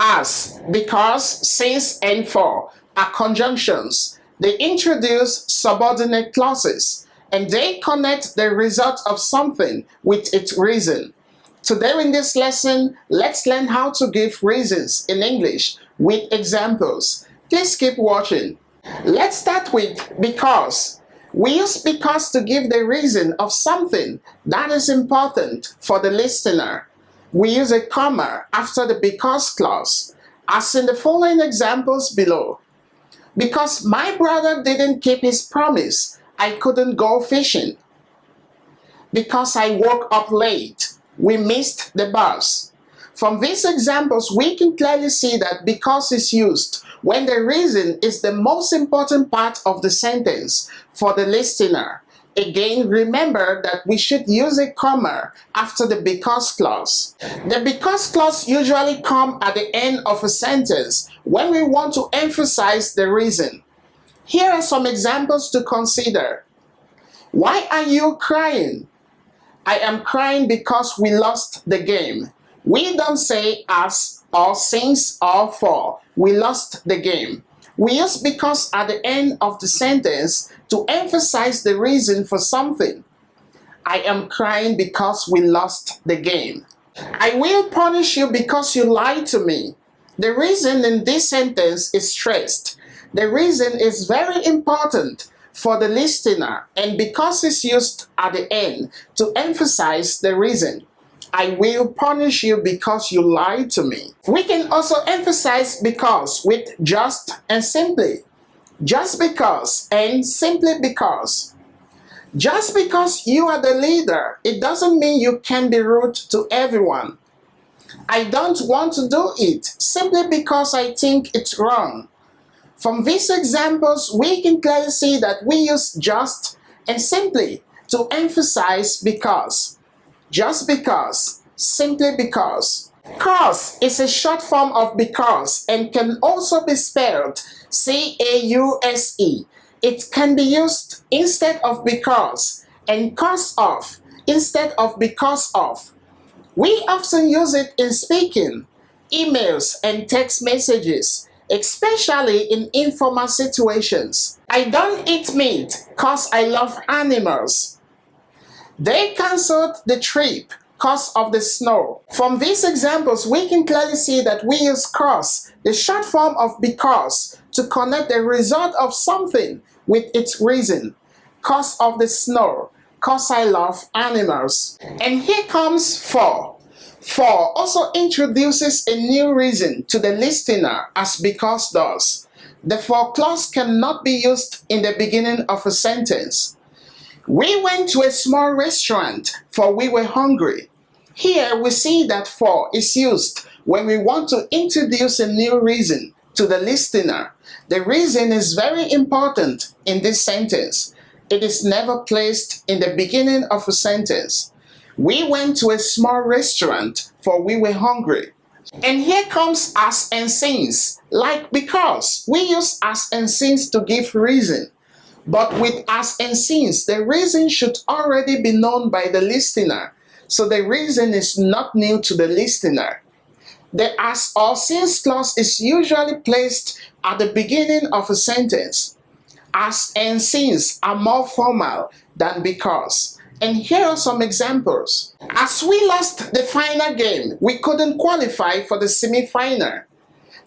As, because, since, and for are conjunctions. They introduce subordinate clauses, and they connect the result of something with its reason. Today in this lesson, let's learn how to give reasons in English with examples. Please keep watching. Let's start with because. We use because to give the reason of something that is important for the listener. We use a comma after the because clause, as in the following examples below. Because my brother didn't keep his promise, I couldn't go fishing. Because I woke up late, we missed the bus. From these examples, we can clearly see that because is used when the reason is the most important part of the sentence for the listener. Again, remember that we should use a comma after the because clause. The because clause usually comes at the end of a sentence when we want to emphasize the reason. Here are some examples to consider. Why are you crying? I am crying because we lost the game. We don't say as or since or for. We lost the game. We use because at the end of the sentence to emphasize the reason for something. I am crying because we lost the game. I will punish you because you lied to me. The reason in this sentence is stressed. The reason is very important for the listener, and because it's used at the end to emphasize the reason. I will punish you because you lied to me. We can also emphasize because with just and simply. Just because and simply because. Just because you are the leader, it doesn't mean you can be rude to everyone. I don't want to do it simply because I think it's wrong. From these examples, we can clearly see that we use just and simply to emphasize because. Just because, simply because. Cause is a short form of because and can also be spelled C-A-U-S-E. It can be used instead of because and cause of instead of because of. We often use it in speaking, emails, and text messages, especially in informal situations. I don't eat meat because I love animals. They cancelled the trip because of the snow. From these examples, we can clearly see that we use cause, the short form of because, to connect the result of something with its reason. Cause of the snow, cause I love animals. And here comes for. For also introduces a new reason to the listener as because does. The for clause cannot be used in the beginning of a sentence. We went to a small restaurant for we were hungry. Here we see that for is used when we want to introduce a new reason to the listener. The reason is very important in this sentence. It is never placed in the beginning of a sentence. We went to a small restaurant for we were hungry. And here comes as and since. Like because, we use as and since to give reason. But with as and since, the reason should already be known by the listener, so the reason is not new to the listener. The as or since clause is usually placed at the beginning of a sentence. As and since are more formal than because. And here are some examples. As we lost the final game, we couldn't qualify for the semi-final.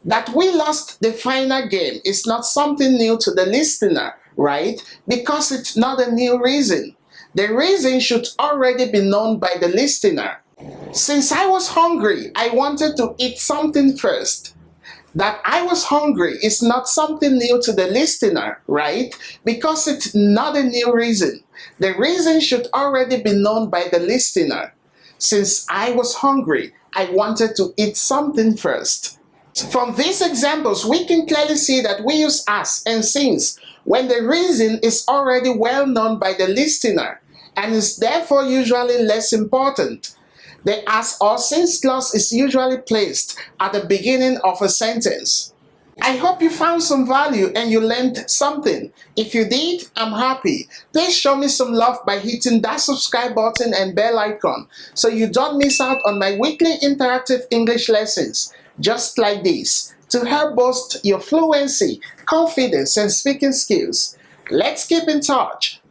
That we lost the final game is not something new to the listener, right? Because it's not a new reason. The reason should already be known by the listener. Since I was hungry, I wanted to eat something first. That I was hungry is not something new to the listener, right? Because it's not a new reason. The reason should already be known by the listener. Since I was hungry, I wanted to eat something first. From these examples, we can clearly see that we use as and since when the reason is already well known by the listener and is therefore usually less important. The as or since clause is usually placed at the beginning of a sentence. I hope you found some value and you learned something. If you did, I'm happy. Please show me some love by hitting that subscribe button and bell icon so you don't miss out on my weekly interactive English lessons. just like this to help boost your fluency, confidence, and speaking skills. Let's keep in touch.